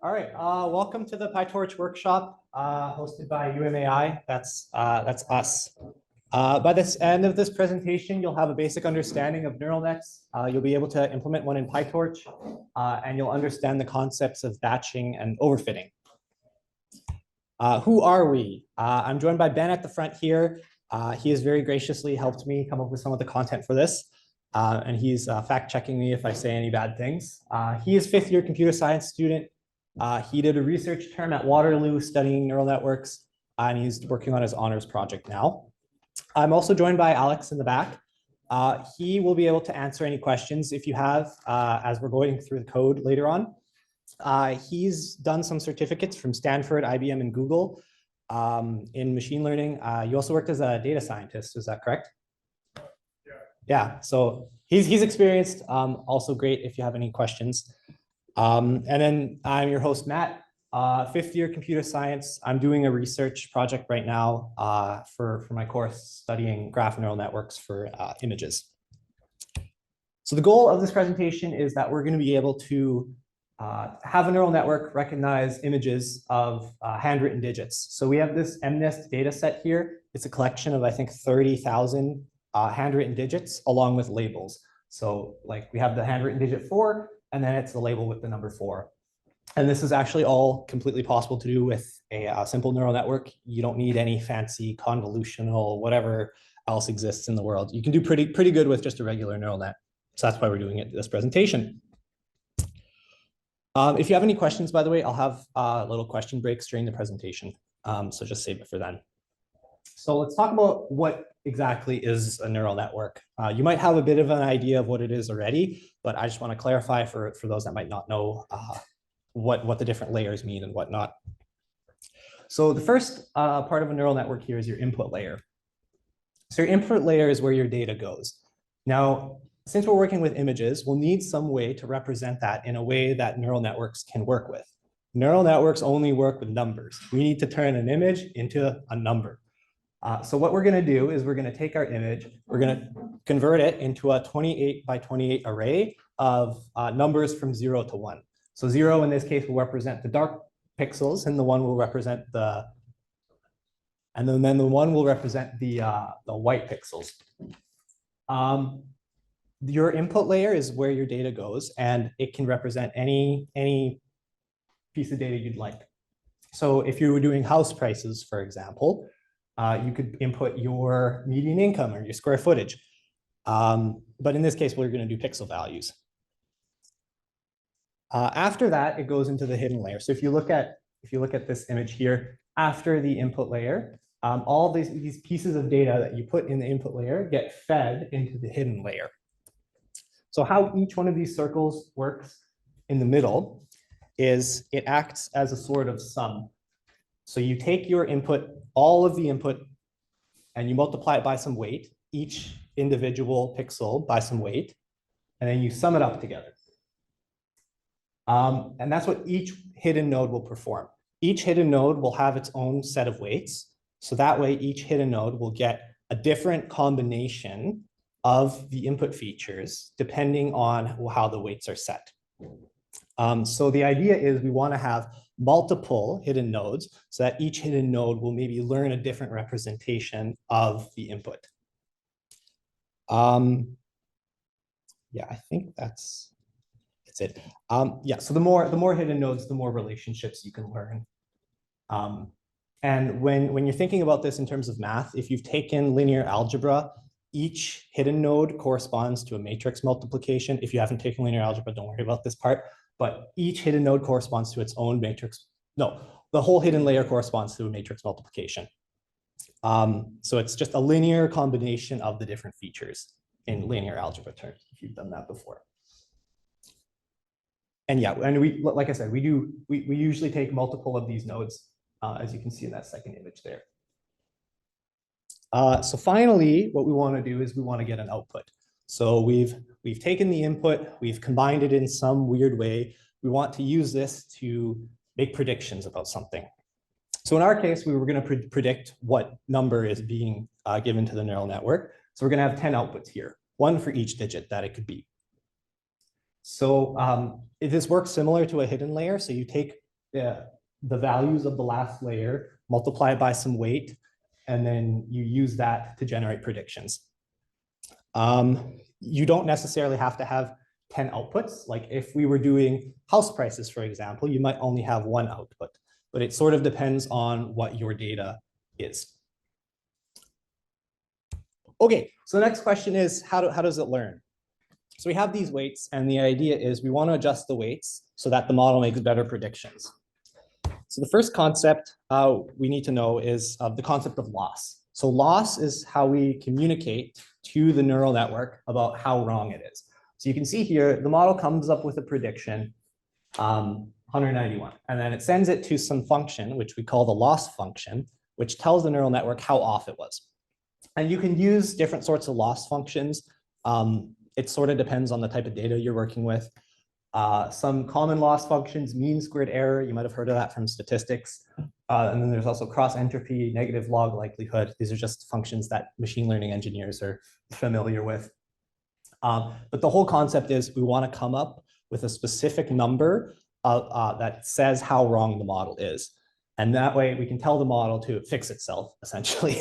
All right, welcome to the PyTorch workshop hosted by UMAI. That's us. By this end of this presentation, you'll have a basic understanding of neural nets. You'll be able to implement one in PyTorch, and you'll understand the concepts of batching and overfitting. Who are we? I'm joined by Ben at the front here. He has very graciously helped me come up with some of the content for this. And he's fact-checking me if I say any bad things. He is fifth-year computer science student. He did a research term at Waterloo studying neural networks, and he's working on his honors project now. I'm also joined by Alex in the back. He will be able to answer any questions if you have as we're going through the code later on. He's done some certificates from Stanford, IBM, and Google in machine learning. You also worked as a data scientist, is that correct? Yeah, so he's experienced, also great if you have any questions. And then I'm your host, Matt, fifth-year computer science. I'm doing a research project right now for my course studying graph neural networks for images. So the goal of this presentation is that we're going to be able to have a neural network recognize images of handwritten digits. So we have this MNIST data set here. It's a collection of, I think, 30,000 handwritten digits along with labels. So like we have the handwritten digit 4, and then it's the label with the number 4. And this is actually all completely possible to do with a simple neural network. You don't need any fancy convolutional, whatever else exists in the world. You can do pretty good with just a regular neural net. So that's why we're doing it in this presentation. If you have any questions, by the way, I'll have little question breaks during the presentation. So just save it for then. So let's talk about what exactly is a neural network. You might have a bit of an idea of what it is already, but I just want to clarify for those that might not know what the different layers mean and whatnot. So the first part of a neural network here is your input layer. So your input layer is where your data goes. Now, since we're working with images, we'll need some way to represent that in a way that neural networks can work with. Neural networks only work with numbers. We need to turn an image into a number. So what we're going to do is we're going to take our image, we're going to convert it into a 28 by 28 array of numbers from 0 to 1. So 0 in this case will represent the dark pixels, and the 1 will represent the, and then the 1 will represent the white pixels. Your input layer is where your data goes, and it can represent any piece of data you'd like. So if you were doing house prices, for example, you could input your median income or your square footage. But in this case, we're going to do pixel values. After that, it goes into the hidden layer. So if you look at this image here, after the input layer, all these pieces of data that you put in the input layer get fed into the hidden layer. So how each one of these circles works in the middle is it acts as a sort of sum. So you take your input, all of the input, and you multiply it by some weight, each individual pixel by some weight, and then you sum it up together. And that's what each hidden node will perform. Each hidden node will have its own set of weights. So that way, each hidden node will get a different combination of the input features depending on how the weights are set. So the idea is we want to have multiple hidden nodes so that each hidden node will maybe learn a different representation of the input. Yeah, I think that's it. Yeah, so the more hidden nodes, the more relationships you can learn. And when you're thinking about this in terms of math, if you've taken linear algebra, each hidden node corresponds to a matrix multiplication. If you haven't taken linear algebra, don't worry about this part. But each hidden node corresponds to its own matrix. No, the whole hidden layer corresponds to a matrix multiplication. So it's just a linear combination of the different features in linear algebra terms, if you've done that before. And yeah, and we, like I said, we usually take multiple of these nodes, as you can see in that second image there. So finally, what we want to do is we want to get an output. So we've taken the input, we've combined it in some weird way. We want to use this to make predictions about something. So in our case, we were going to predict what number is being given to the neural network. So we're going to have 10 outputs here, one for each digit that it could be. So this works similar to a hidden layer. So you take the values of the last layer, multiply it by some weight, and then you use that to generate predictions. You don't necessarily have to have 10 outputs. Like if we were doing house prices, for example, you might only have one output, but it sort of depends on what your data is. Okay, so the next question is, how does it learn? So we have these weights, and the idea is we want to adjust the weights so that the model makes better predictions. So the first concept we need to know is the concept of loss. So loss is how we communicate to the neural network about how wrong it is. So you can see here, the model comes up with a prediction, 191, and then it sends it to some function, which we call the loss function, which tells the neural network how off it was. And you can use different sorts of loss functions. It sort of depends on the type of data you're working with. Some common loss functions, mean squared error, you might have heard of that from statistics. And then there's also cross entropy, negative log likelihood. These are just functions that machine learning engineers are familiar with. But the whole concept is we want to come up with a specific number that says how wrong the model is. And that way we can tell the model to fix itself, essentially.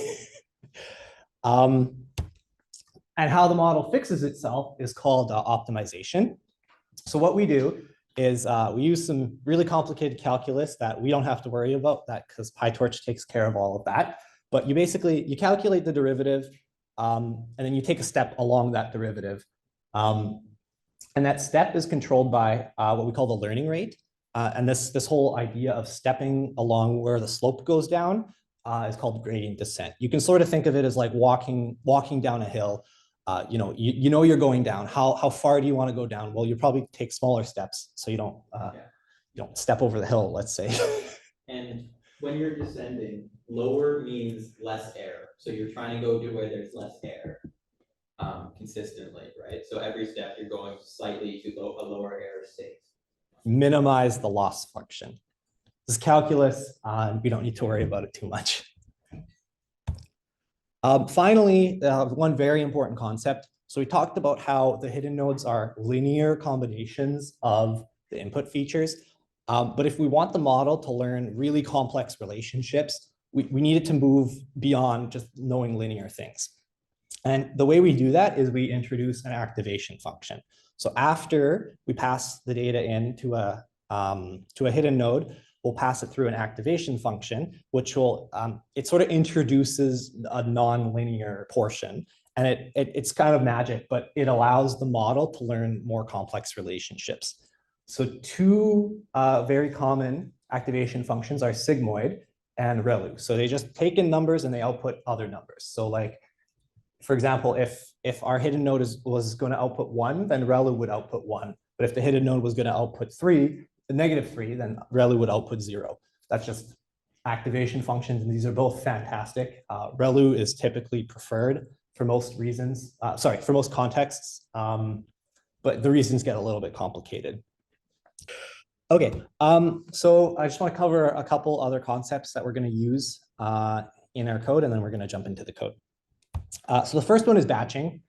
And how the model fixes itself is called optimization. So what we do is we use some really complicated calculus that we don't have to worry about that because PyTorch takes care of all of that. But you basically, calculate the derivative and then you take a step along that derivative. And that step is controlled by what we call the learning rate. And this whole idea of stepping along where the slope goes down is called gradient descent. You can sort of think of it as like walking down a hill. You know you're going down. How far do you want to go down? Well, you probably take smaller steps so you don't step over the hill, let's say. And when you're descending, lower means less air. So you're trying to go to where there's less air consistently, right? So every step you're going slightly to a lower air state. Minimize the loss function. This is calculus, and we don't need to worry about it too much. Finally, one very important concept. So we talked about how the hidden nodes are linear combinations of the input features. But if we want the model to learn really complex relationships, we need it to move beyond just knowing linear things. And the way we do that is we introduce an activation function. So after we pass the data in to a hidden node, we'll pass it through an activation function, which will, it sort of introduces a non-linear portion. And it's kind of magic, but it allows the model to learn more complex relationships. So two very common activation functions are sigmoid and ReLU. So they just take in numbers and they output other numbers. So like, for example, if our hidden node was going to output 1, then ReLU would output 1. But if the hidden node was going to output 3, the -3, then ReLU would output 0. That's just activation functions, and these are both fantastic. ReLU is typically preferred for most reasons, for most contexts, but the reasons get a little bit complicated. Okay, so I just want to cover a couple other concepts that we're going to use in our code, and then we're going to jump into the code. So the first one is batching.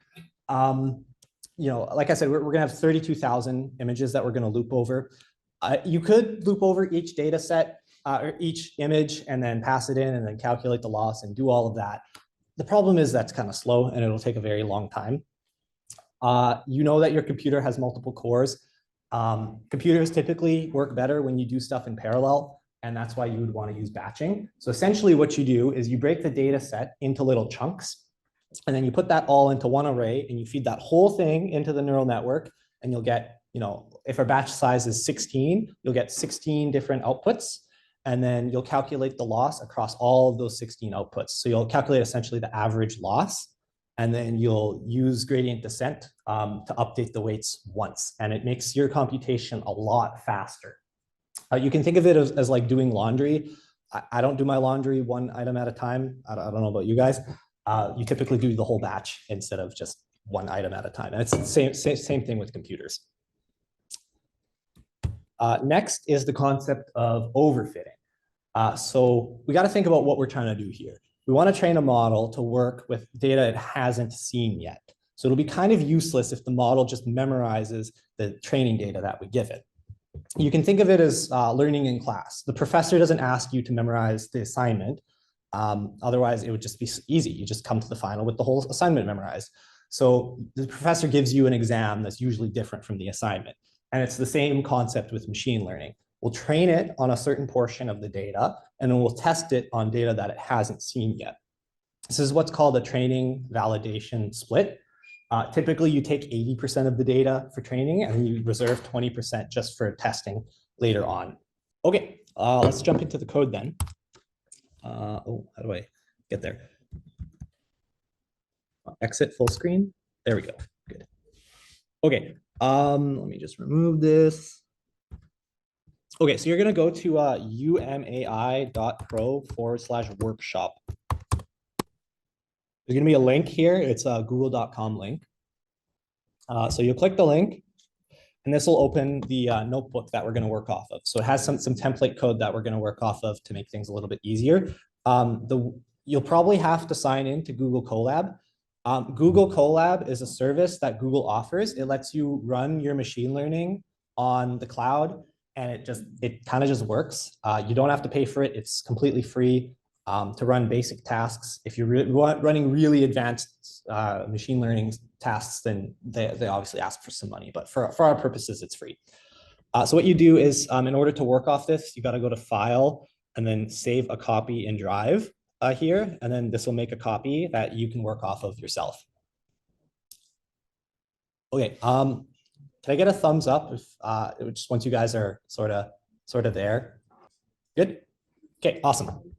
Like I said, we're going to have 32,000 images that we're going to loop over. You could loop over each data set or each image and then pass it in and then calculate the loss and do all of that. The problem is that's kind of slow and it'll take a very long time. You know that your computer has multiple cores. Computers typically work better when you do stuff in parallel, and that's why you would want to use batching. So essentially what you do is you break the data set into little chunks, and then you put that all into one array and you feed that whole thing into the neural network, and you'll get, if our batch size is 16, you'll get 16 different outputs, and then you'll calculate the loss across all of those 16 outputs. So you'll calculate essentially the average loss, and then you'll use gradient descent to update the weights once, and it makes your computation a lot faster. You can think of it as like doing laundry. I don't do my laundry one item at a time. I don't know about you guys. You typically do the whole batch instead of just one item at a time. And it's the same thing with computers. Next is the concept of overfitting. So we got to think about what we're trying to do here. We want to train a model to work with data it hasn't seen yet. So it'll be kind of useless if the model just memorizes the training data that we give it. you can think of it as learning in class. The professor doesn't ask you to memorize the assignment. Otherwise, it would just be easy. You just come to the final with the whole assignment memorized. So the professor gives you an exam that's usually different from the assignment. And it's the same concept with machine learning. We'll train it on a certain portion of the data, and then we'll test it on data that it hasn't seen yet. This is what's called a training validation split. Typically, you take 80% of the data for training and you reserve 20% just for testing later on. Okay, let's jump into the code then. Oh, how do I get there? Exit full screen. There we go. Good. Okay, let me just remove this. Okay, so you're going to go to umai.pro/workshop. There's going to be a link here. It's a google.com link. So you'll click the link, and this will open the notebook that we're going to work off of. So it has some template code that we're going to work off of to make things a little bit easier. You'll probably have to sign in to Google Colab. Google Colab is a service that Google offers. It lets you run your machine learning on the cloud, and it kind of just works. You don't have to pay for it. It's completely free to run basic tasks. If you're running really advanced machine learning tasks, then they obviously ask for some money, but for our purposes, it's free. So what you do is, in order to work off this, you got to go to File and then save a copy in Drive here, and then this will make a copy that you can work off of yourself. Okay, can I get a thumbs up if just once you guys are sort of there? Good. Okay, awesome.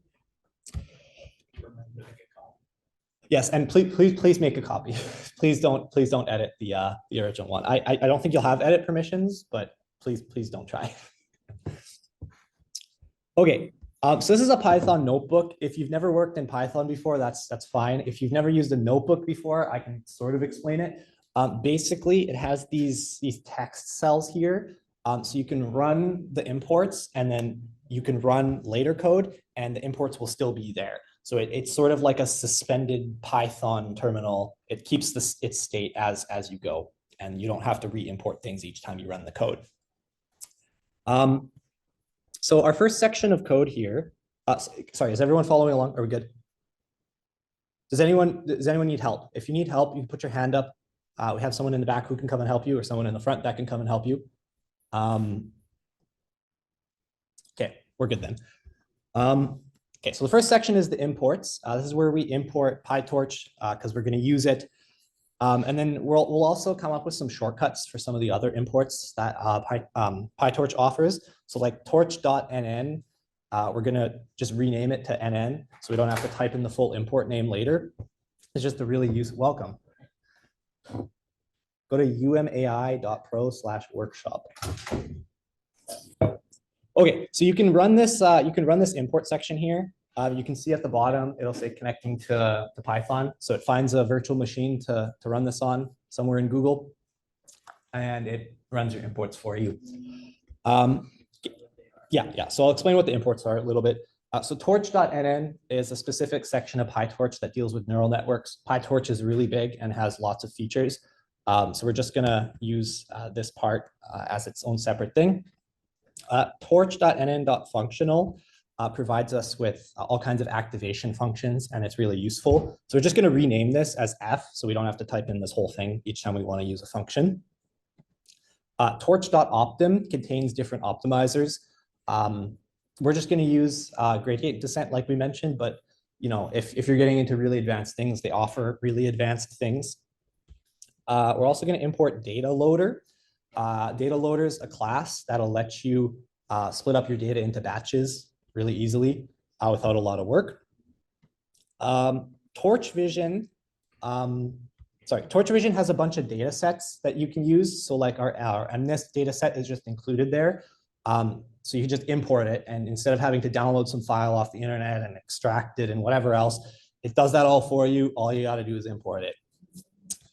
Yes, and please make a copy. please don't edit the original one. I don't think you'll have edit permissions, but please don't try. Okay, so this is a Python notebook. If you've never worked in Python before, that's fine. If you've never used a notebook before, I can sort of explain it. Basically, it has these text cells here, so you can run the imports, and then you can run later code, and the imports will still be there. So it's sort of like a suspended Python terminal. It keeps its state as you go, and you don't have to re-import things each time you run the code. So our first section of code here, sorry, is everyone following along? Are we good? Does anyone need help? If you need help, you can put your hand up. We have someone in the back who can come and help you, or someone in the front that can come and help you. Okay, we're good then. Okay, so the first section is the imports. This is where we import PyTorch because we're going to use it. And then we'll also come up with some shortcuts for some of the other imports that PyTorch offers. So like torch.nn, we're going to just rename it to nn so we don't have to type in the full import name later. It's just a really welcome. Go to umai.pro/workshop. Okay, so you can run this import section here. You can see at the bottom, it'll say connecting to Python. So it finds a virtual machine to run this on somewhere in Google, and it runs your imports for you. Yeah. So I'll explain what the imports are a little bit. So torch.nn is a specific section of PyTorch that deals with neural networks. PyTorch is really big and has lots of features. So we're just gonna use this part as its own separate thing. Torch.nn.functional provides us with all kinds of activation functions, and it's really useful. So we're just going to rename this as F, so we don't have to type in this whole thing each time we want to use a function. Torch.optim contains different optimizers. We're just going to use gradient descent like we mentioned, but if you're getting into really advanced things, they offer really advanced things. We're also going to import data loader. Data loader is a class that'll let you split up your data into batches really easily without a lot of work. Torch Vision has a bunch of data sets that you can use. So like our MNIST data set is just included there. So you can just import it, and instead of having to download some file off the internet and extract it and whatever else, it does that all for you. All you got to do is import it.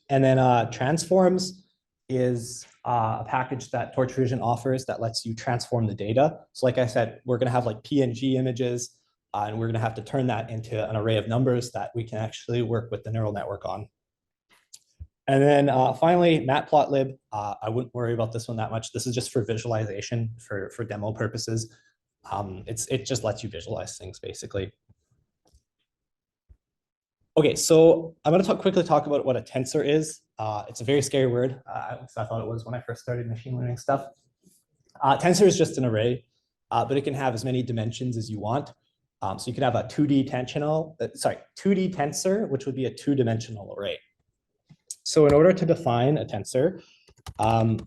And then transforms is a package that Torch Vision offers that lets you transform the data. So like I said, we're going to have like PNG images, and we're going to have to turn that into an array of numbers that we can actually work with the neural network on. And then finally, matplotlib. I wouldn't worry about this one that much. This is just for visualization for demo purposes. It just lets you visualize things basically. Okay, so I'm going to quickly talk about what a tensor is. It's a very scary word. I thought it was when I first started machine learning stuff. Tensor is just an array, but it can have as many dimensions as you want. So you can have a 2D tensor, which would be a two-dimensional array. So in order to define a tensor,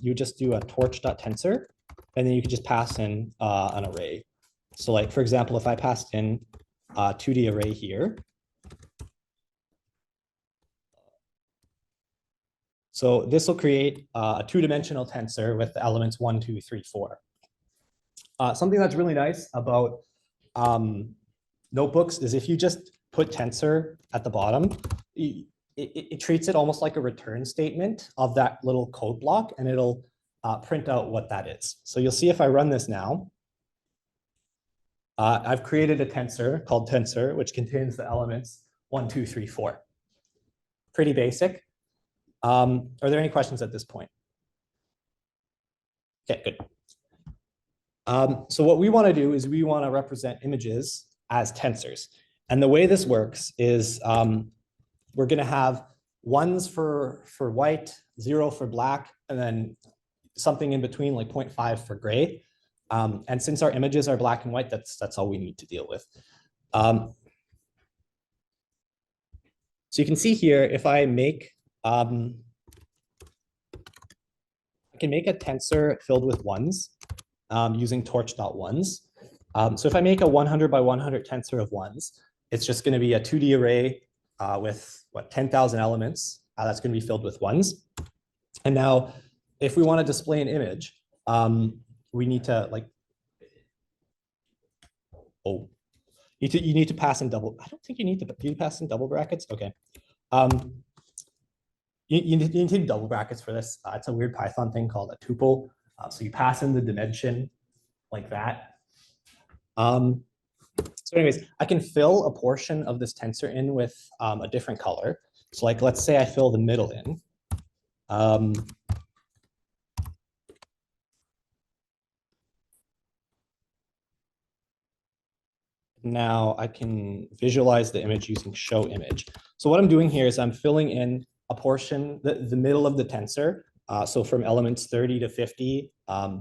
you just do a torch.tensor, and then you can just pass in an array. So like, for example, if I passed in a 2D array here, so this will create a two-dimensional tensor with the elements 1, 2, 3, 4. Something that's really nice about notebooks is if you just put tensor at the bottom, it treats it almost like a return statement of that little code block, and it'll print out what that is. So you'll see if I run this now, I've created a tensor called tensor, which contains the elements 1, 2, 3, 4. Pretty basic. Are there any questions at this point? Okay, good. So what we want to do is we want to represent images as tensors. And the way this works is we're going to have ones for white, 0 for black, and then something in between like 0.5 for gray. And since our images are black and white, that's all we need to deal with. So you can see here, if I make, I can make a tensor filled with ones using torch.ones. So if I make a 100 by 100 tensor of ones, it's just going to be a 2D array with 10,000 elements. That's going to be filled with ones. And now, if we want to display an image, we need to you need to pass in double. I don't think you need to. Do you pass in double brackets? Okay. You need to do double brackets for this. It's a weird Python thing called a tuple. So you pass in the dimension like that. So anyways, I can fill a portion of this tensor in with a different color. So like, let's say I fill the middle in. Now I can visualize the image using show image. So what I'm doing here is I'm filling in a portion, the middle of the tensor. So from elements 30 to 50,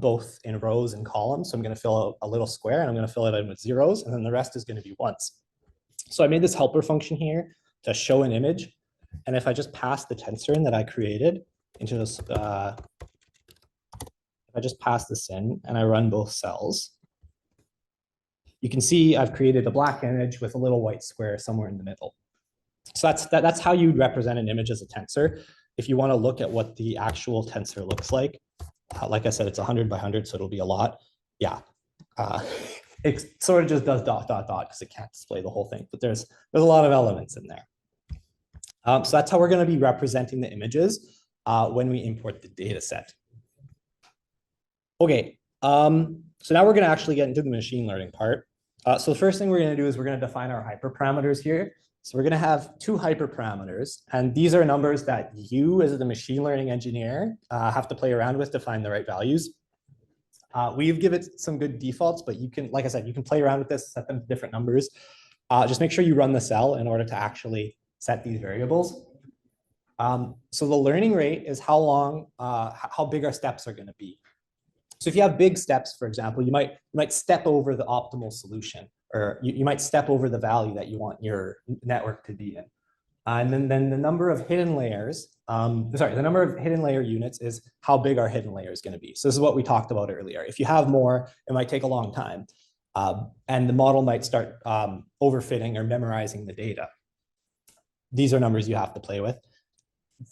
both in rows and columns. So I'm going to fill a little square, and I'm going to fill it in with zeros, and then the rest is going to be ones. So I made this helper function here to show an image. And if I just pass the tensor in that I created into this, if I just pass this in and I run both cells, you can see I've created a black image with a little white square somewhere in the middle. So that's how you represent an image as a tensor. If you want to look at what the actual tensor looks like I said, it's 100 by 100, so it'll be a lot. Yeah, it sort of just does ... because it can't display the whole thing, but there's a lot of elements in there. So that's how we're going to be representing the images when we import the data set. Okay, so now we're going to actually get into the machine learning part. So the first thing we're going to do is we're going to define our hyperparameters here. So we're going to have two hyperparameters, and these are numbers that you as the machine learning engineer have to play around with to find the right values. We've given it some good defaults, but you can, like I said, you can play around with this, set them to different numbers. Just make sure you run the cell in order to actually set these variables. So the learning rate is how big our steps are going to be. So if you have big steps, for example, you might step over the optimal solution, or you might step over the value that you want your network to be in. And then the number of hidden layers, the number of hidden layer units is how big our hidden layer is going to be. So this is what we talked about earlier. If you have more, it might take a long time. And the model might start overfitting or memorizing the data. These are numbers you have to play with.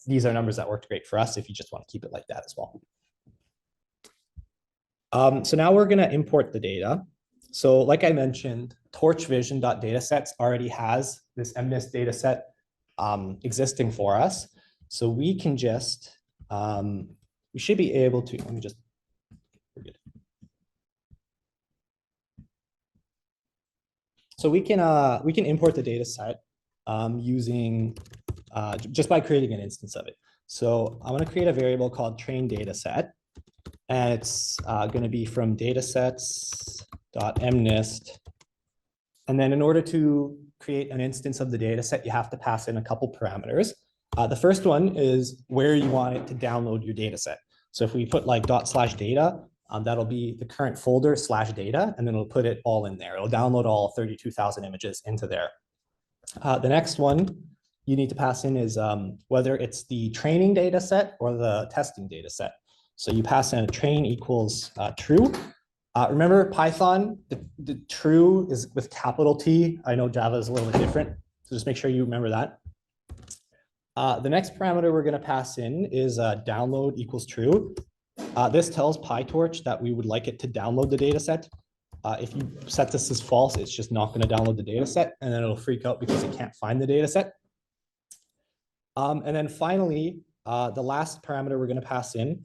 These are numbers that worked great for us if you just want to keep it like that as well. So now we're going to import the data. So like I mentioned, torchvision.datasets already has this MNIST dataset existing for us. So we can just, we should be able to, let me just, we're good. So we can import the data set using, just by creating an instance of it. So I'm going to create a variable called train data set. And it's going to be from datasets.mnist. And then in order to create an instance of the data set, you have to pass in a couple parameters. The first one is where you want it to download your data set. So if we put like ./data, that'll be the current folder /data, and then it'll put it all in there. It'll download all 32,000 images into there. The next one you need to pass in is whether it's the training data set or the testing data set. So you pass in a train equals true. Remember Python, the true is with capital T. I know Java is a little bit different, so just make sure you remember that. The next parameter we're going to pass in is download equals true. This tells PyTorch that we would like it to download the data set. If you set this as false, it's just not going to download the data set, and then it'll freak out because it can't find the data set. And then finally, the last parameter we're going to pass in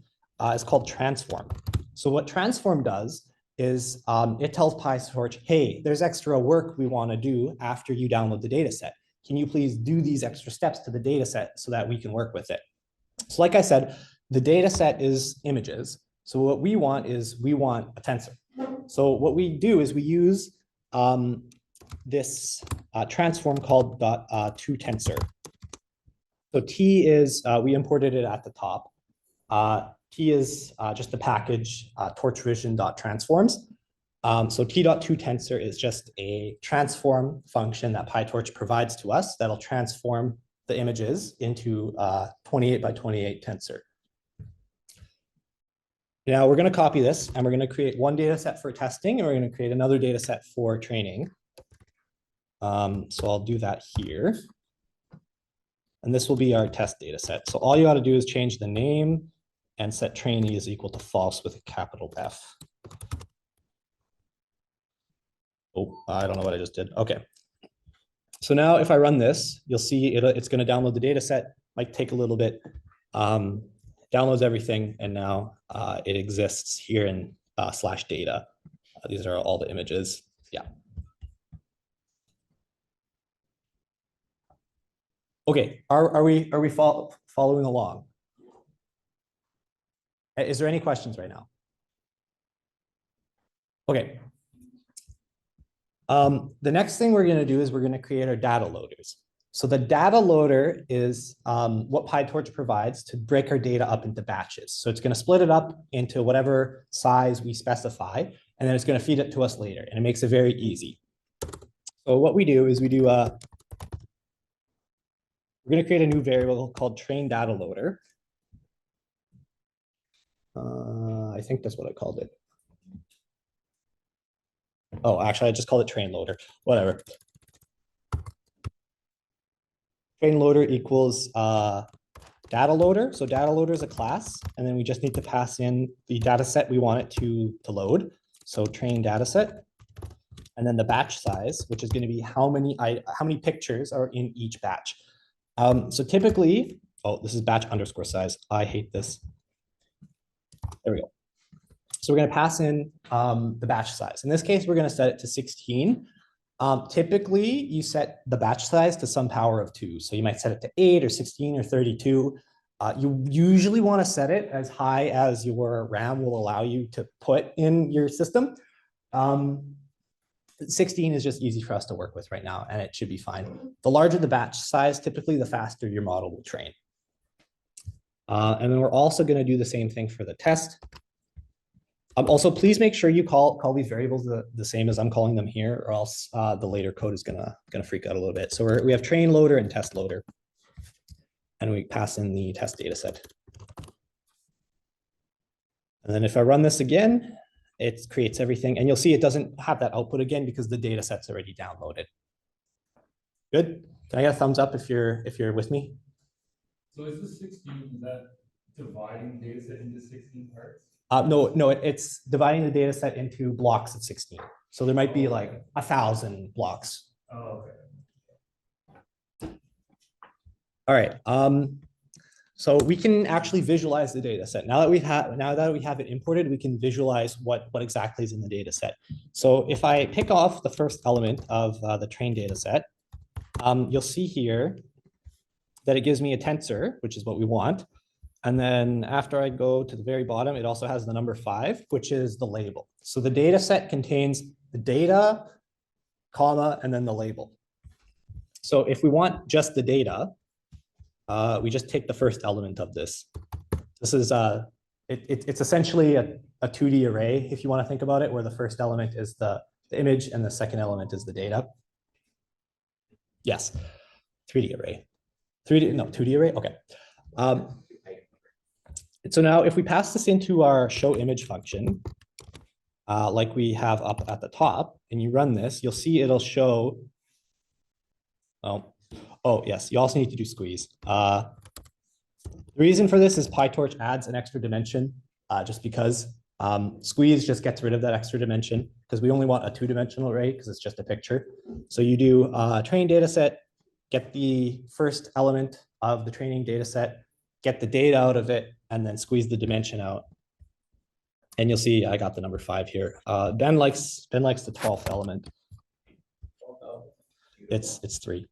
is called transform. So what transform does is it tells PyTorch, hey, there's extra work we want to do after you download the data set. Can you please do these extra steps to the data set so that we can work with it? So like I said, the data set is images. So what we want is we want a tensor. So what we do is we use this transform called .toTensor. So T is, we imported it at the top. T is just the package torchvision.transforms. So t.toTensor is just a transform function that PyTorch provides to us that'll transform the images into 28 by 28 tensor. Now we're going to copy this and we're going to create one data set for testing and we're going to create another data set for training. So I'll do that here. And this will be our test data set. So all you got to do is change the name and set trainee is equal to false with a capital F. Oh, I don't know what I just did. Okay. So now if I run this, you'll see it's going to download the data set, might take a little bit, downloads everything, and now it exists here in /data. These are all the images. Yeah. Okay, are we following along? Is there any questions right now? Okay. The next thing we're going to do is we're going to create our data loaders. So the data loader is what PyTorch provides to break our data up into batches. So it's going to split it up into whatever size we specify, and then it's going to feed it to us later, and it makes it very easy. So what we do is we're going to create a new variable called train data loader. I think that's what I called it. Oh, actually, I just called it train loader. Whatever. Train loader equals data loader. So data loader is a class, and then we just need to pass in the data set we want it to load. So train data set, and then the batch size, which is going to be how many pictures are in each batch. So typically, oh, this is batch underscore size. I hate this. There we go. So we're going to pass in the batch size. In this case, we're going to set it to 16. Typically, you set the batch size to some power of 2. So you might set it to 8 or 16 or 32. You usually want to set it as high as your RAM will allow you to put in your system. 16 is just easy for us to work with right now, and it should be fine. The larger the batch size, typically the faster your model will train. And then we're also going to do the same thing for the test. Also, please make sure you call these variables the same as I'm calling them here, or else the later code is gonna freak out a little bit. So we have train loader and test loader, and we pass in the test data set. And then if I run this again, it creates everything, and you'll see it doesn't have that output again because the data set's already downloaded. Good. Can I get a thumbs up if you're with me? So is the 16, is that dividing data set into 16 parts? No, it's dividing the data set into blocks of 16. So there might be like 1,000 blocks. Oh, okay. All right. So we can actually visualize the data set. Now that we have it imported, we can visualize what exactly is in the data set. So if I pick off the first element of the train data set, you'll see here that it gives me a tensor, which is what we want. And then after I go to the very bottom, it also has the number 5, which is the label. So the data set contains the data, comma, and then the label. So if we want just the data, we just take the first element of this. This is it's essentially a 2D array, if you want to think about it, where the first element is the image and the second element is the data. Yes, 3D array. 2D array, okay. So now if we pass this into our show image function, like we have up at the top, and you run this, you'll see it'll show, oh yes, you also need to do squeeze. The reason for this is PyTorch adds an extra dimension just because squeeze just gets rid of that extra dimension because we only want a 2-dimensional array because it's just a picture. So you do train data set, get the first element of the training data set, get the data out of it, and then squeeze the dimension out. And you'll see I got the number 5 here. Ben likes the 12th element. It's 3.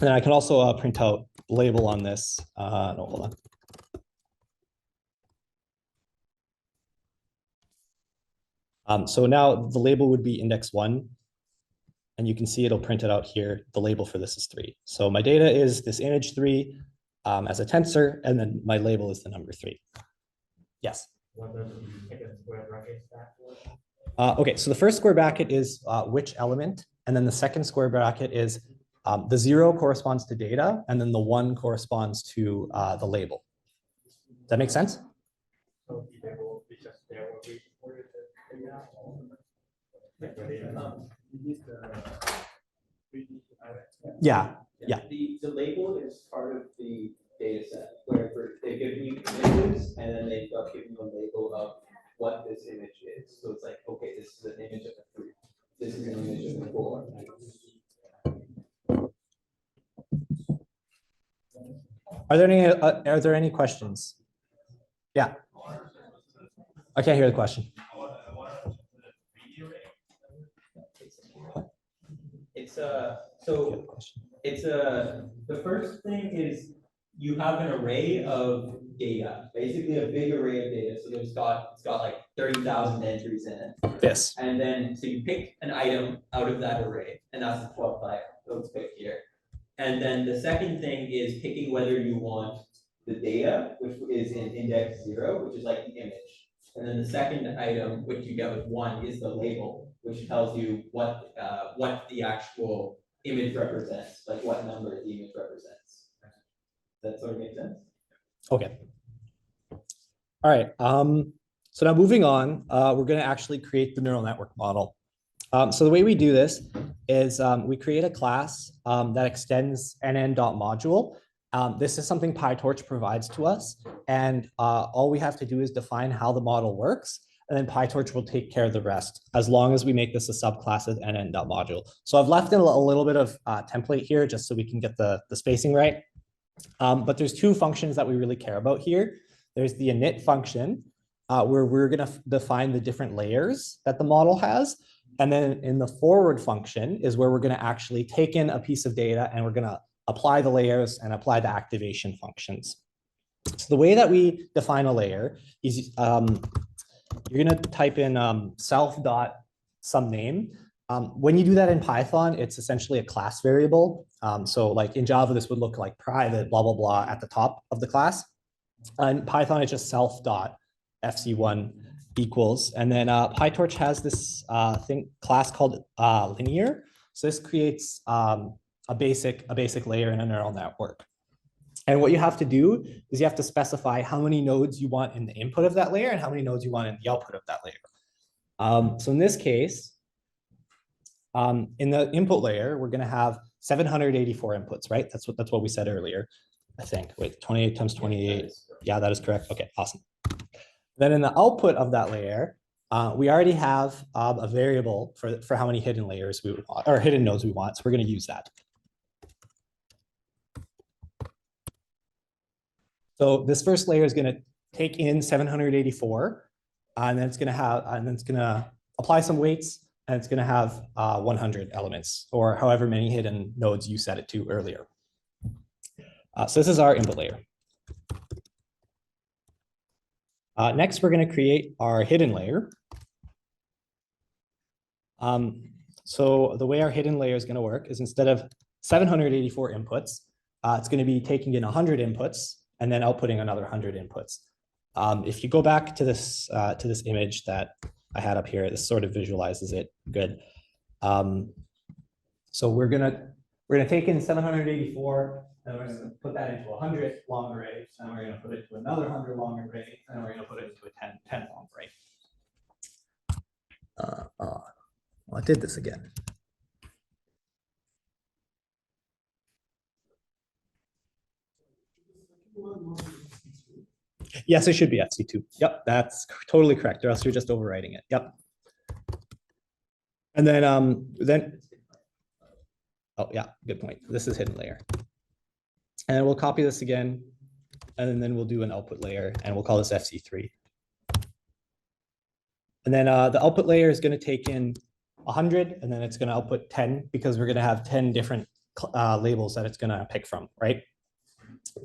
And I can also print out label on this. No, hold on. So now the label would be index 1. And you can see it'll print it out here. The label for this is 3. So my data is this image 3 as a tensor, and then my label is the number 3. Yes. What does the second square bracket stand for? Okay, so the first square bracket is which element, and then the second square bracket is the 0 corresponds to data, and then the 1 corresponds to the label. Does that make sense? So the label is just there will be for the data. Yeah. The label is part of the data set where they've given you images and then they've given you a label of what this image is. So it's like, okay, this is an image of a 3. This is an image of a 4. Are there any questions? Yeah. I can't hear the question. The first thing is you have an array of data, basically a big array of data. So it's got like 30,000 entries in it. Yes. And then so you pick an item out of that array, and that's the 12th item. So it's picked here. And then the second thing is picking whether you want the data, which is in index 0, which is like the image. And then the second item, which you get with 1, is the label, which tells you what the actual image represents, like what number the image represents. Does that sort of make sense? Okay. All right. So now moving on, we're going to actually create the neural network model. So the way we do this is we create a class that extends nn.module. This is something PyTorch provides to us. And all we have to do is define how the model works. And then PyTorch will take care of the rest as long as we make this a subclass of nn.module. So I've left in a little bit of template here just so we can get the spacing right. But there's 2 functions that we really care about here. There's the init function where we're going to define the different layers that the model has. And then in the forward function is where we're going to actually take in a piece of data and we're going to apply the layers and apply the activation functions. So the way that we define a layer is you're going to type in self.someName. When you do that in Python, it's essentially a class variable. So like in Java, this would look like private blah, blah, blah at the top of the class. In Python, it's just self.fc1 equals. And then PyTorch has this class called linear. So this creates a basic layer in a neural network. And what you have to do is you have to specify how many nodes you want in the input of that layer and how many nodes you want in the output of that layer. So in this case, in the input layer, we're going to have 784 inputs, right? That's what we said earlier, I think. Wait, 28 times 28. Yeah, that is correct. Okay, awesome. Then in the output of that layer, we already have a variable for how many hidden layers we want, or hidden nodes we want. So we're going to use that. So this first layer is going to take in 784, and then it's going to apply some weights, and it's going to have 100 elements, or however many hidden nodes you set it to earlier. So this is our input layer. Next, we're going to create our hidden layer. So the way our hidden layer is going to work is instead of 784 inputs, it's going to be taking in 100 inputs and then outputting another 100 inputs. If you go back to this image that I had up here, this sort of visualizes it good. So we're gonna take in 784, and we're gonna put that into a 100 long array, and we're gonna put it to another 100 long array, and we're gonna put it into a 10 long array. Well, I did this again. Yes, it should be FC2. Yep, that's totally correct, or else you're just overwriting it. Yep. And then oh yeah, good point. This is hidden layer. And we'll copy this again, and then we'll do an output layer, and we'll call this FC3. And then the output layer is going to take in 100, and then it's going to output 10 because we're going to have 10 different labels that it's going to pick from, right?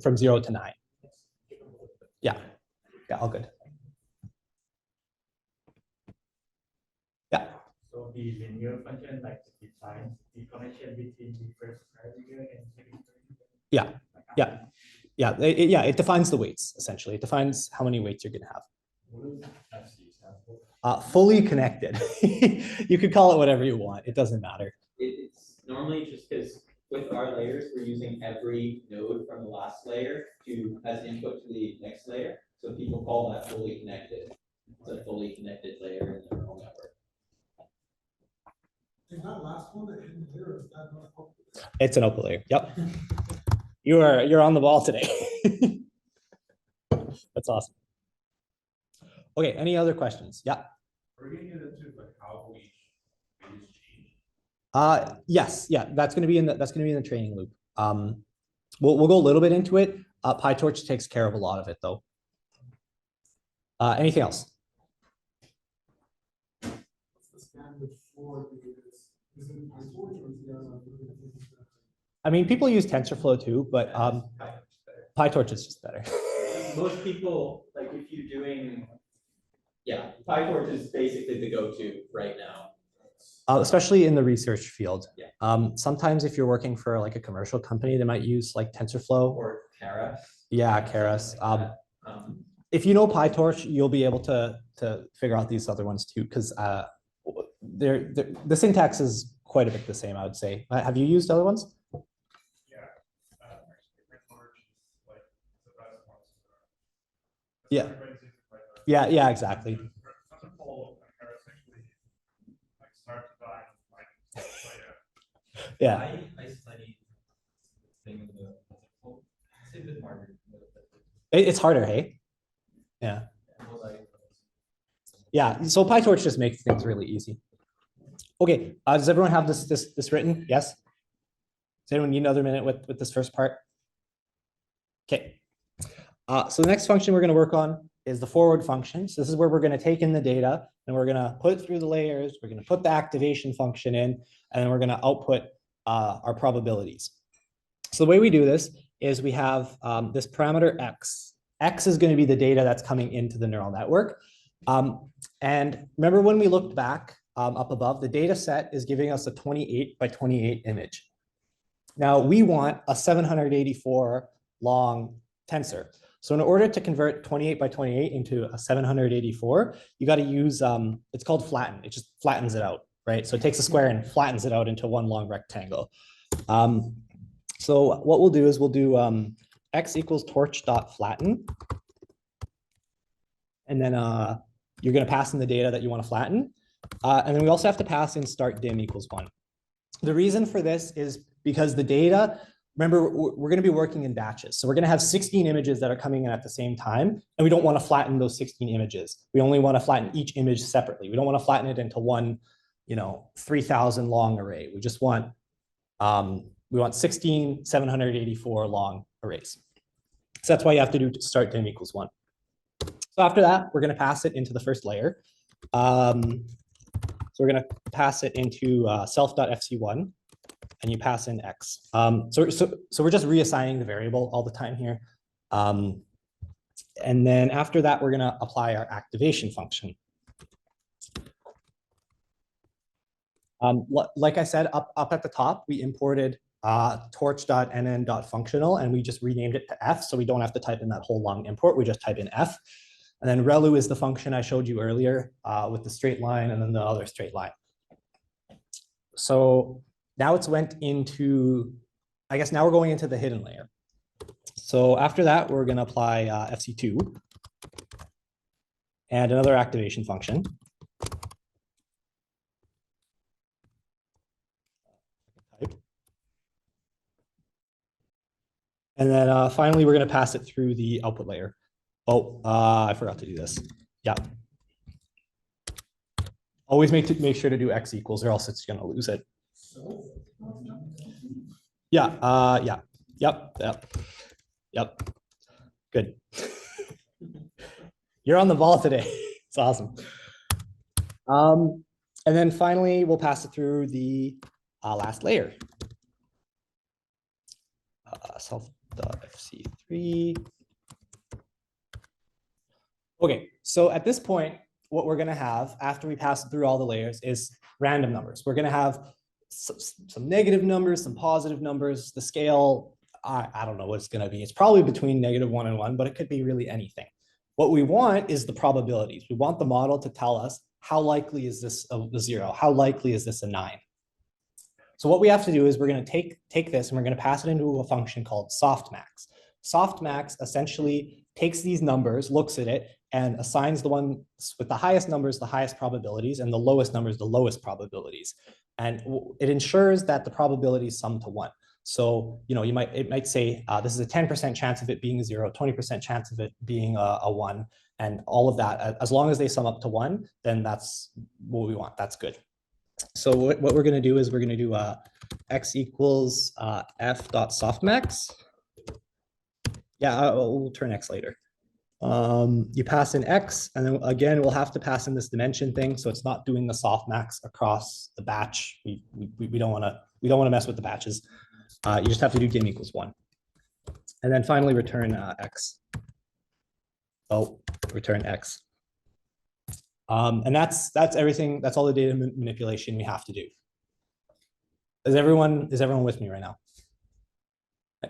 From 0 to 9. Yeah, all good. Yeah. So the linear function like defines the connection between the first parameter and second parameter. Yeah. It defines the weights essentially. It defines how many weights you're going to have. What is FC stand for? Fully connected. You could call it whatever you want. It doesn't matter. It's normally just because with our layers, we're using every node from the last layer as input to the next layer. So people call that fully connected. It's a fully connected layer in the neural network. Is that last one that hidden layer, or is that not output? It's an output layer. Yep. You're on the ball today. That's awesome. Okay, any other questions? Yeah. Are we getting into like how each is changed? Yes, yeah, that's going to be in the training loop. We'll go a little bit into it. PyTorch takes care of a lot of it though. Anything else? What's the standard for this? Is it PyTorch or is it I mean, people use TensorFlow too, but PyTorch is just better. Most people, like if you're doing, yeah, PyTorch is basically the go-to right now. Especially in the research field. Yeah. Sometimes if you're working for like a commercial company, they might use like TensorFlow. Or Keras. Yeah, Keras. If you know PyTorch, you'll be able to figure out these other ones too, because the syntax is quite a bit the same, I would say. Have you used other ones? Yeah, actually, PyTorch is like the best one. Yeah. Yeah, exactly. Yeah. I studied thing with the it's a bit harder. It's harder, hey? Yeah. Yeah, so PyTorch just makes things really easy. Okay, does everyone have this written? Yes? Does anyone need another minute with this first part? Okay. So the next function we're going to work on is the forward function. So this is where we're going to take in the data and we're going to put it through the layers. We're going to put the activation function in, and then we're going to output our probabilities. So the way we do this is we have this parameter x. X is going to be the data that's coming into the neural network. And remember when we looked back up above, the data set is giving us a 28 by 28 image. Now we want a 784 long tensor. So in order to convert 28 by 28 into a 784, you got to use, it's called flatten. It just flattens it out, right? So it takes a square and flattens it out into one long rectangle. So what we'll do is we'll do x equals torch.flatten. And then you're going to pass in the data that you want to flatten. And then we also have to pass in start dim equals 1. The reason for this is because the data, remember, we're going to be working in batches. So we're going to have 16 images that are coming in at the same time. And we don't want to flatten those 16 images. We only want to flatten each image separately. We don't want to flatten it into one, 3,000 long array. We just want, we want 16 784 long arrays. So that's why you have to do start dim equals 1. So after that, we're going to pass it into the first layer. So we're going to pass it into self.fc1, and you pass in x. So we're just reassigning the variable all the time here. And then after that, we're going to apply our activation function. Like I said, up at the top, we imported torch.nn.functional, and we just renamed it to f, so we don't have to type in that whole long import. We just type in f. And then relu is the function I showed you earlier with the straight line and then the other straight line. So now it's went into, I guess now we're going into the hidden layer. So after that, we're going to apply FC2 and another activation function. And then finally, we're going to pass it through the output layer. Oh, I forgot to do this. Yeah. Always make sure to do x equals, or else it's going to lose it. Yeah. Yeah. Yep. Good. You're on the ball today. It's awesome. And then finally, we'll pass it through the last layer. Self.fc3. Okay, so at this point, what we're going to have after we pass it through all the layers is random numbers. We're going to have some negative numbers, some positive numbers. The scale, I don't know what it's going to be. It's probably between -1 and 1, but it could be really anything. What we want is the probabilities. We want the model to tell us how likely is this a 0? How likely is this a 9? So what we have to do is we're going to take this and we're going to pass it into a function called softmax. Softmax essentially takes these numbers, looks at it, and assigns the one with the highest numbers the highest probabilities and the lowest numbers the lowest probabilities. And it ensures that the probabilities sum to 1. So, you know, it might say this is a 10% chance of it being a 0, 20% chance of it being a 1, and all of that. As long as they sum up to 1, then that's what we want. That's good. So what we're going to do is we're going to do x equals f.softmax. Yeah, we'll turn x later. You pass in x, and then again, we'll have to pass in this dimension thing. So it's not doing the softmax across the batch. We don't want to mess with the batches. You just have to do dim equals 1. And then finally return x. Oh, return x. And that's everything. That's all the data manipulation we have to do. Is everyone with me right now?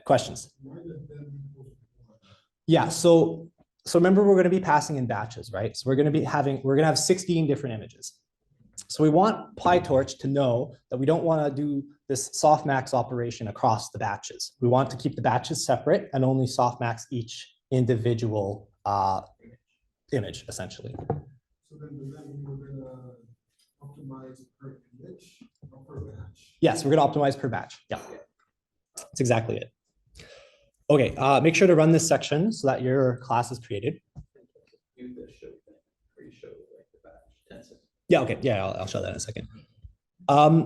Questions? Yeah, so remember, we're going to be passing in batches, right? So we're going to have 16 different images. So we want PyTorch to know that we don't want to do this softmax operation across the batches. We want to keep the batches separate and only softmax each individual image, essentially. So then does that mean we're gonna optimize per image or per batch? Yes, we're going to optimize per batch. Yeah, that's exactly it. Okay, make sure to run this section so that your class is created. Do the show thing, where you show like the batch 10 seconds. Yeah, okay, yeah, I'll show that in a second.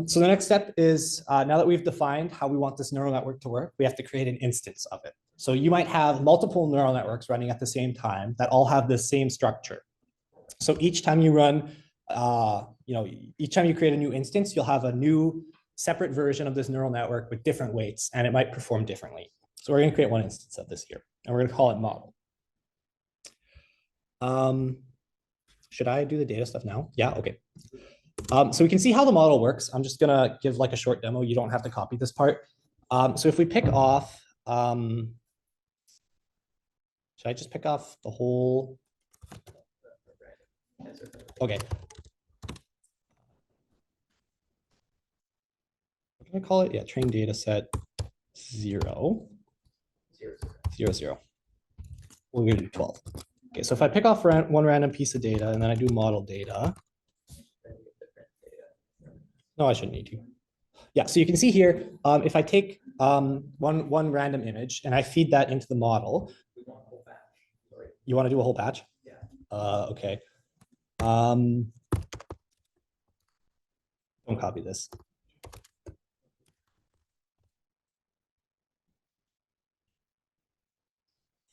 So the next step is, now that we've defined how we want this neural network to work, we have to create an instance of it. So you might have multiple neural networks running at the same time that all have the same structure. So each time you run, each time you create a new instance, you'll have a new separate version of this neural network with different weights, and it might perform differently. So we're going to create one instance of this here, and we're going to call it model. Should I do the data stuff now? Yeah, okay. So we can see how the model works. I'm just going to give like a short demo. You don't have to copy this part. So if we pick off, should I just pick off the whole? Okay. What can I call it? Yeah, train data set 0, 0, 0. We're going to do 12. Okay, so if I pick off one random piece of data and then I do model data. No, I shouldn't need to. Yeah, so you can see here, if I take one random image and I feed that into the model. You want to do a whole batch? Yeah. Okay. Don't copy this.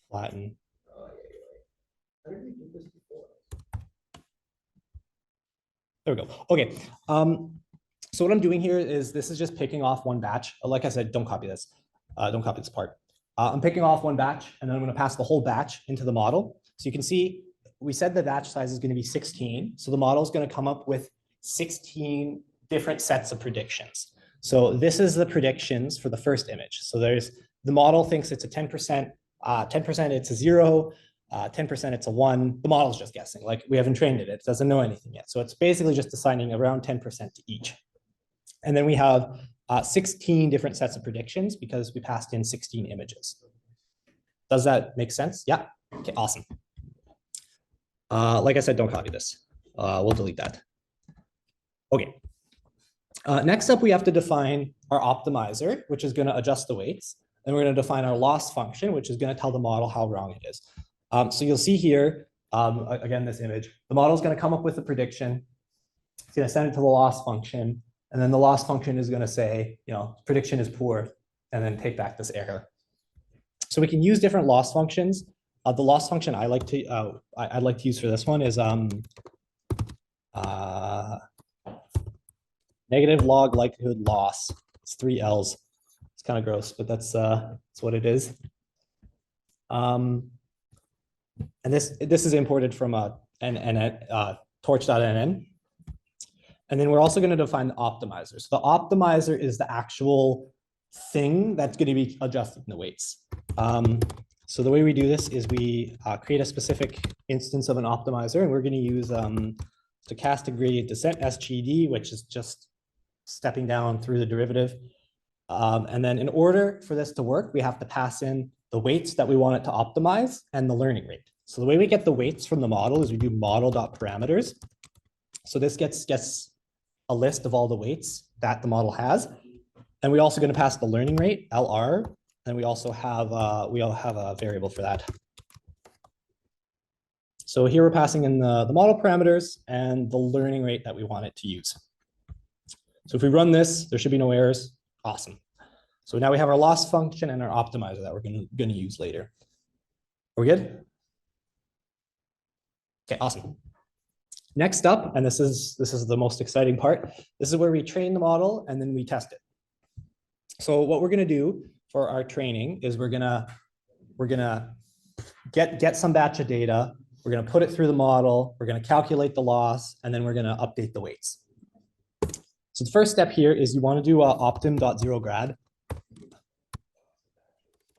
Flatten. There we go. Okay. So what I'm doing here is this is just picking off one batch. Like I said, don't copy this. Don't copy this part. I'm picking off one batch, and then I'm going to pass the whole batch into the model. So you can see we said the batch size is going to be 16. So the model is going to come up with 16 different sets of predictions. So this is the predictions for the first image. So the model thinks it's a 10%, 10% it's a 0, 10% it's a 1. The model's just guessing. Like, we haven't trained it. It doesn't know anything yet. So it's basically just assigning around 10% to each. And then we have 16 different sets of predictions because we passed in 16 images. Does that make sense? Yeah. Okay, awesome. Like I said, don't copy this. We'll delete that. Okay. Next up, we have to define our optimizer, which is going to adjust the weights. Then we're going to define our loss function, which is going to tell the model how wrong it is. So you'll see here, again, this image, the model is going to come up with a prediction. It's going to send it to the loss function. And then the loss function is going to say, prediction is poor, and then take back this error. So we can use different loss functions. The loss function I'd like to use for this one is negative log likelihood loss. It's 3 L's. It's kind of gross, but that's what it is. And this is imported from torch.nn. And then we're also going to define the optimizer. So the optimizer is the actual thing that's going to be adjusting the weights. So the way we do this is we create a specific instance of an optimizer, and we're going to use stochastic gradient descent, SGD, which is just stepping down through the derivative. And then in order for this to work, we have to pass in the weights that we want it to optimize and the learning rate. So the way we get the weights from the model is we do model.parameters. So this gets a list of all the weights that the model has. And we're also going to pass the learning rate, LR, and we also have a variable for that. So here we're passing in the model parameters and the learning rate that we want it to use. So if we run this, there should be no errors. Awesome. So now we have our loss function and our optimizer that we're going to use later. Are we good? Okay, awesome. Next up, and this is the most exciting part, this is where we train the model and then we test it. So what we're going to do for our training is we're gonna get some batch of data, we're going to put it through the model, we're going to calculate the loss, and then we're going to update the weights. So the first step here is you want to do optim.zeroGrad.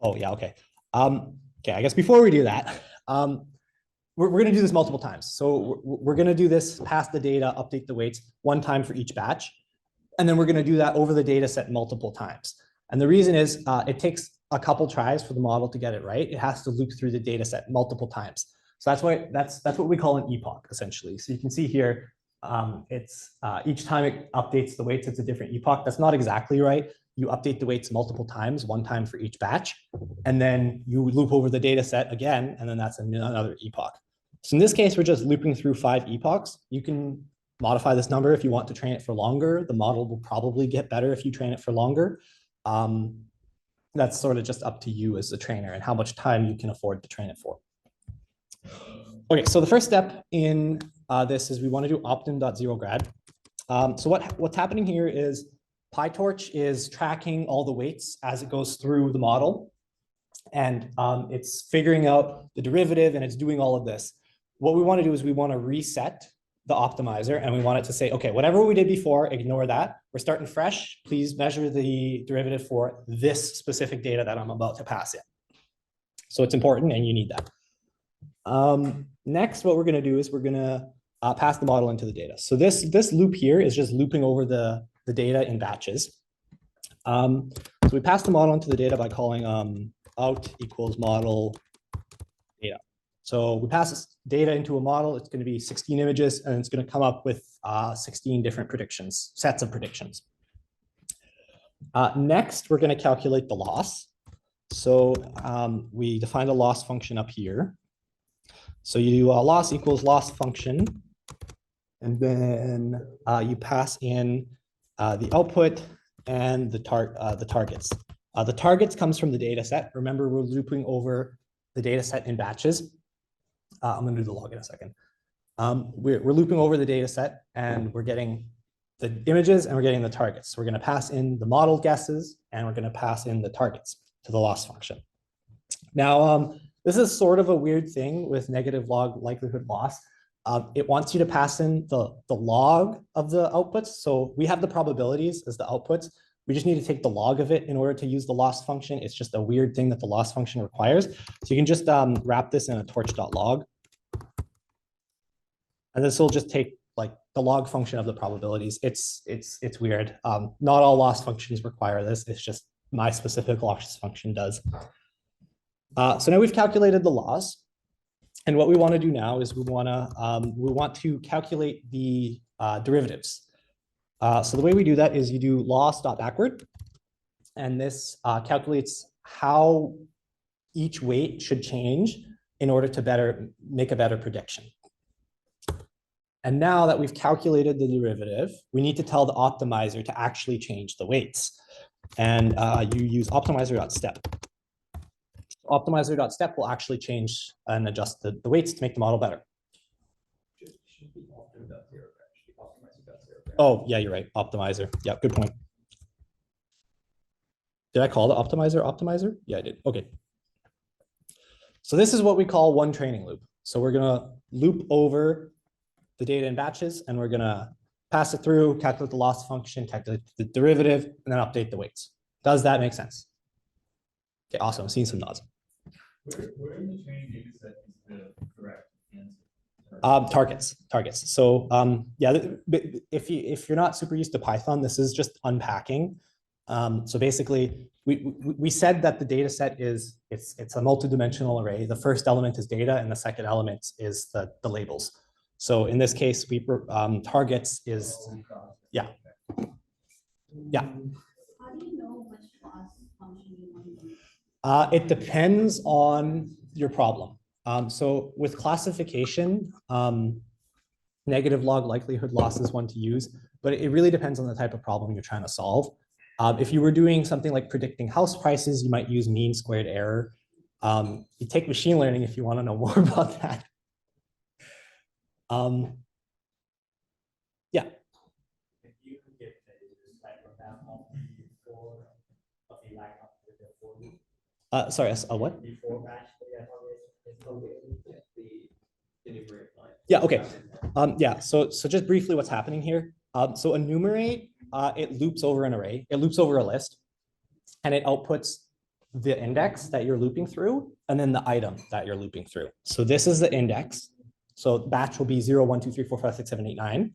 Oh yeah, okay. Okay, I guess before we do that, we're going to do this multiple times. So we're going to do this, pass the data, update the weights one time for each batch. And then we're going to do that over the data set multiple times. And the reason is it takes a couple tries for the model to get it right. It has to loop through the data set multiple times. So that's what we call an epoch, essentially. So you can see here, it's each time it updates the weights, it's a different epoch. That's not exactly right. You update the weights multiple times, one time for each batch, and then you loop over the data set again, and then that's another epoch. So in this case, we're just looping through 5 epochs. You can modify this number if you want to train it for longer. The model will probably get better if you train it for longer. That's sort of just up to you as the trainer and how much time you can afford to train it for. Okay, so the first step in this is we want to do optim.zeroGrad. So what's happening here is PyTorch is tracking all the weights as it goes through the model, and it's figuring out the derivative, and it's doing all of this. What we want to do is we want to reset the optimizer, and we want it to say, okay, whatever we did before, ignore that. We're starting fresh. Please measure the derivative for this specific data that I'm about to pass in. So it's important, and you need that. Next, what we're going to do is we're going to pass the model into the data. So this loop here is just looping over the data in batches. So we pass the model into the data by calling out equals model data. So we pass this data into a model. It's going to be 16 images, and it's going to come up with 16 different predictions, sets of predictions. Next, we're going to calculate the loss. So we define the loss function up here. So you do loss equals loss function, and then you pass in the output and the targets. The targets comes from the data set. Remember, we're looping over the data set in batches. I'm going to do the log in a second. We're looping over the data set, and we're getting the images and we're getting the targets. So we're going to pass in the model guesses, and we're going to pass in the targets to the loss function. Now, this is sort of a weird thing with negative log likelihood loss. It wants you to pass in the log of the outputs. So we have the probabilities as the outputs. We just need to take the log of it in order to use the loss function. It's just a weird thing that the loss function requires. So you can just wrap this in a torch.log. And this will just take like the log function of the probabilities. It's weird. Not all loss functions require this. It's just my specific loss function does. So now we've calculated the loss. And what we want to do now is we want to calculate the derivatives. So the way we do that is you do loss.backward, and this calculates how each weight should change in order to make a better prediction. And now that we've calculated the derivative, we need to tell the optimizer to actually change the weights. And you use optimizer.step. Optimizer.step will actually change and adjust the weights to make the model better. Oh, yeah, you're right. Optimizer. Yeah, good point. Did I call the optimizer? Yeah, I did. Okay. So this is what we call one training loop. So we're going to loop over the data in batches, and we're going to pass it through, calculate the loss function, calculate the derivative, and then update the weights. Does that make sense? Okay, awesome. I'm seeing some nods. Where in the training data set is the correct answer? Targets. So yeah, if you're not super used to Python, this is just unpacking. So basically, we said that the data set is it's a multidimensional array. The first element is data, and the second element is the labels. So in this case, targets is yeah. How do you know which loss function you want to use? It depends on your problem. So with classification, negative log likelihood loss is one to use, but it really depends on the type of problem you're trying to solve. If you were doing something like predicting house prices, you might use mean squared error. You take machine learning if you want to know more about that. Yeah. If you could get the diagram before of the line up with the for Sorry, a what? before batch, The enumerate line. Yeah, okay. Yeah, so just briefly what's happening here. So enumerate, it loops over an array, it loops over a list, and it outputs the index that you're looping through, and then the item that you're looping through. So this is the index. So batch will be 0, 1, 2, 3, 4, 5, 6, 7, 8, 9.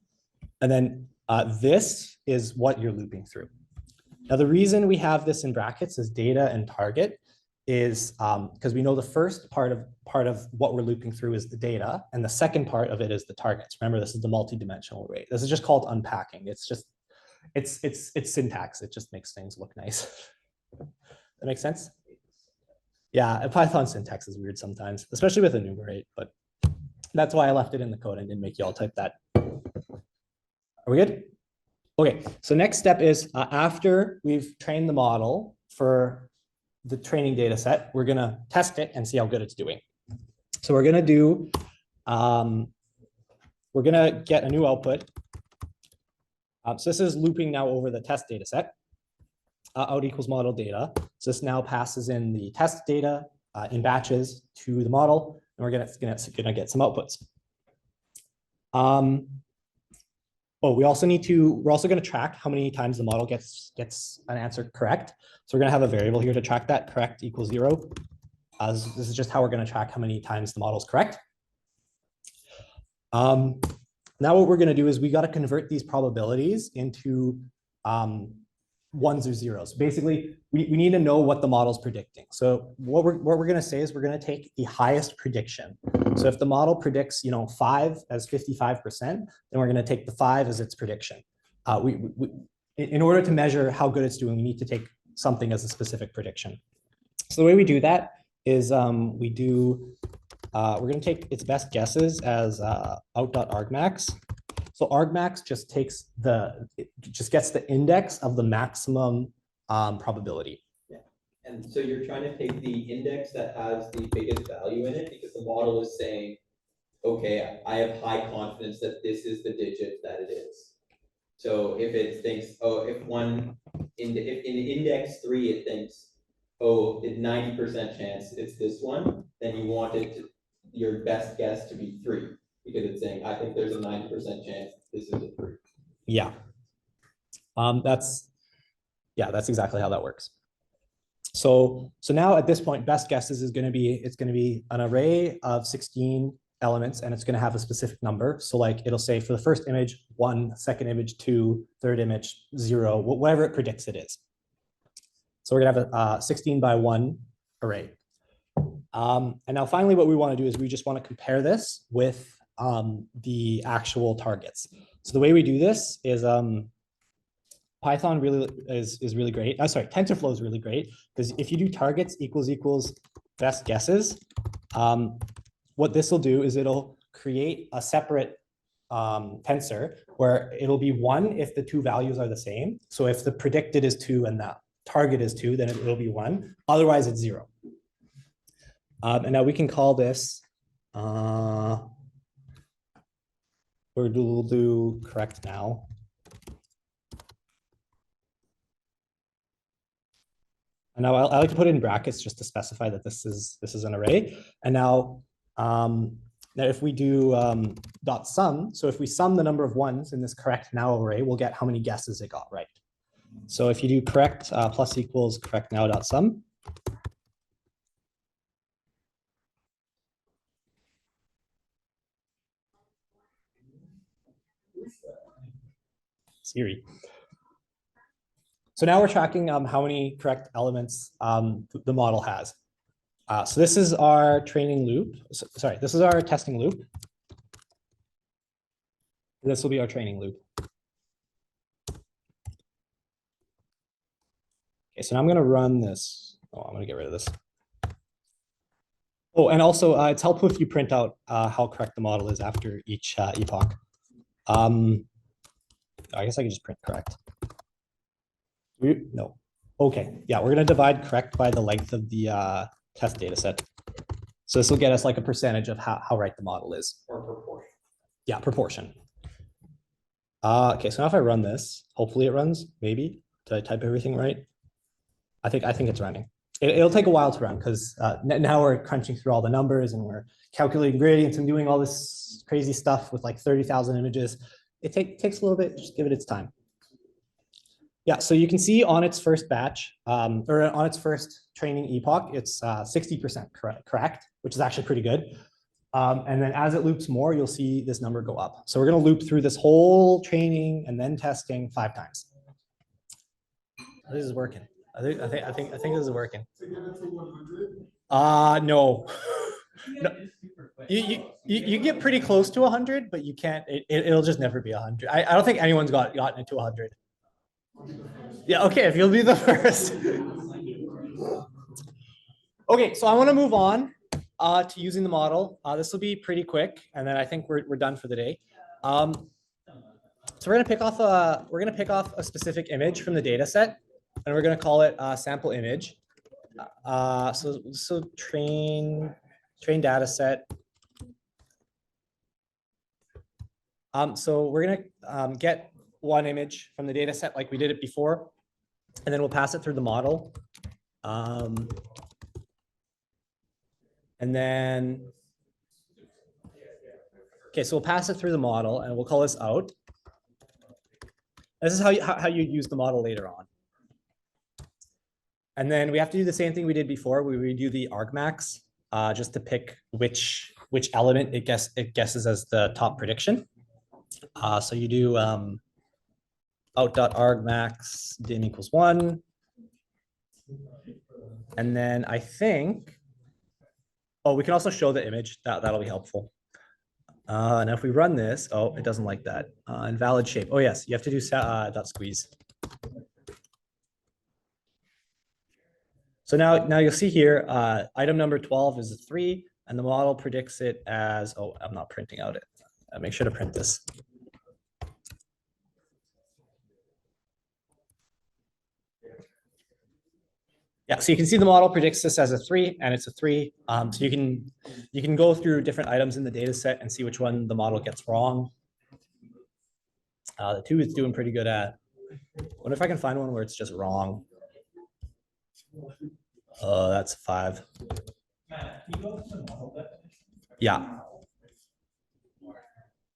And then this is what you're looping through. Now, the reason we have this in brackets as data and target is because we know the first part of what we're looping through is the data, and the second part of it is the targets. Remember, this is the multi-dimensional array. This is just called unpacking. It's just it's syntax. It just makes things look nice. That makes sense? Yeah, Python syntax is weird sometimes, especially with enumerate, but that's why I left it in the code and didn't make you all type that. Are we good? Okay, so next step is after we've trained the model for the training data set, we're gonna test it and see how good it's doing. So we're gonna do, we're gonna get a new output. So this is looping now over the test data set. Out equals model data. So this now passes in the test data in batches to the model, and we're gonna get some outputs. Oh, we're also gonna track how many times the model gets an answer correct. So we're gonna have a variable here to track that. Correct equals 0. This is just how we're gonna track how many times the model is correct. Now what we're gonna do is we gotta convert these probabilities into ones or zeros. Basically, we need to know what the model's predicting. So what we're gonna say is we're gonna take the highest prediction. So if the model predicts, 5 as 55%, then we're gonna take the 5 as its prediction. In order to measure how good it's doing, we need to take something as a specific prediction. So the way we do that is we're gonna take its best guesses as out.argmax. So argmax just gets the index of the maximum probability. Yeah, and so you're trying to take the index that has the biggest value in it because the model is saying, okay, I have high confidence that this is the digit that it is. So if it thinks, oh, if in index 3 it thinks oh, it's 90% chance it's this one, then you want it to, your best guess to be 3, because it's saying, I think there's a 90% chance this is a 3. Yeah. That's exactly how that works. So now at this point, best guesses is going to be, it's going to be an array of 16 elements, and it's going to have a specific number. So like it'll say for the first image, 1, second image, 2, third image, 0, whatever it predicts it is. So we're going to have a 16 by 1 array. And now finally, what we want to do is we just want to compare this with the actual targets. So the way we do this is Python really is really great. Sorry, TensorFlow is really great, because if you do targets equals best guesses, what this will do is it'll create a separate tensor where it'll be 1 if the two values are the same. So if the predicted is 2 and the target is 2, then it will be 1. Otherwise, it's 0. And now we can call this, we'll do correct now. And now I like to put it in brackets just to specify that this is an array. And now, now if we do dot sum, so if we sum the number of ones in this correct now array, we'll get how many guesses it got right. So if you do correct plus equals correct now dot sum. Siri. So now we're tracking how many correct elements the model has. So this is our training loop. Sorry, this is our testing loop. This will be our training loop. Okay, so now I'm going to run this. Oh, I'm going to get rid of this. Oh, and also it's helpful if you print out how correct the model is after each epoch. I guess I can just print correct. No. Okay. Yeah, we're going to divide correct by the length of the test data set. So this will get us like a percentage of how right the model is. Or proportion. Yeah, proportion. Okay, so now if I run this, hopefully it runs, maybe. Did I type everything right? I think it's running. It'll take a while to run because now we're crunching through all the numbers and we're calculating gradients and doing all this crazy stuff with like 30,000 images. It takes a little bit, just give it its time. Yeah, so you can see on its first batch, or on its first training epoch, it's 60% correct, which is actually pretty good. And then as it loops more, you'll see this number go up. So we're going to loop through this whole training and then testing 5 times. This is working. I think this is working. To get it to 100? No. No. You get pretty close to 100, but you can't. It'll just never be 100. I don't think anyone's gotten it to 100. Yeah. Okay. If you'll be the first. Okay. So I want to move on to using the model. This will be pretty quick, and then I think we're done for the day. So we're gonna pick off a specific image from the data set, and we're gonna call it sample image. So train data set. So we're gonna get one image from the data set like we did it before, and then we'll pass it through the model. And then, okay, so we'll pass it through the model and we'll call this out. This is how you use the model later on. And then we have to do the same thing we did before. We redo the argmax just to pick which element it guesses as the top prediction. So you do out.argmax dim equals 1. And then I think, oh, we can also show the image. That'll be helpful. Now if we run this, oh, it doesn't like that. Invalid shape. Oh yes, you have to do dot squeeze. So now you'll see here, item number 12 is a 3, and the model predicts it as, oh, I'm not printing out it. Make sure to print this. Yeah, so you can see the model predicts this as a 3, and it's a 3. So you can go through different items in the data set and see which one the model gets wrong. The 2 is doing pretty good at. I wonder if I can find one where it's just wrong. Oh, that's 5. Matt, can you go to the model definition? Yeah.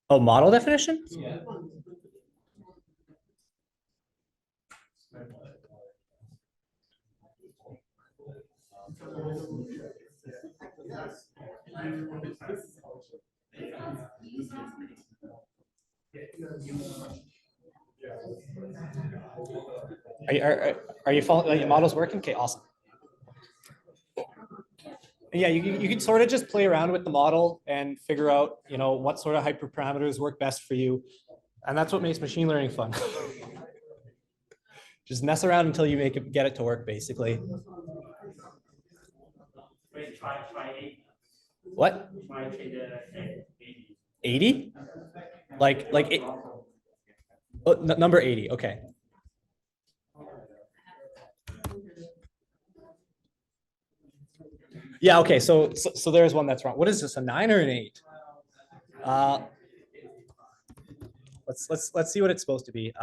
Oh, model definition? Yeah. Are you following? Like, your model's working? Okay, awesome. Yeah, you can sort of just play around with the model and figure out, what sort of hyperparameters work best for you. And that's what makes machine learning fun. Just mess around until you get it to work, basically. Wait, try 8. What? Try the 80. 80? Like number 80. Okay. Yeah. Okay. So there's one that's wrong. What is this? A 9 or an 8? Let's see what it's supposed to be.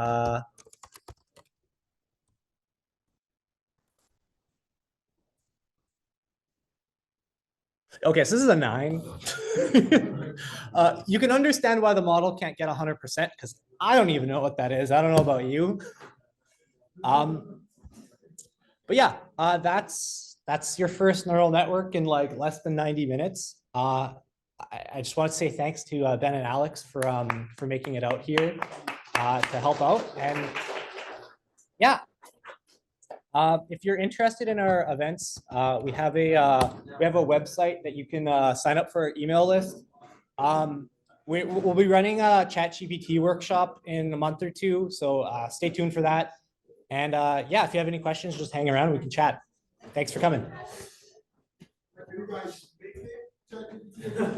Okay, so this is a 9. You can understand why the model can't get 100% because I don't even know what that is. I don't know about you. But yeah, that's your first neural network in like less than 90 minutes. I just want to say thanks to Ben and Alex for making it out here to help out. And yeah, if you're interested in our events, we have a website that you can sign up for our email list. We'll be running a ChatGPT workshop in a month or 2, so stay tuned for that. And yeah, if you have any questions, just hang around. We can chat. Thanks for coming. You guys make it, ChatGPT.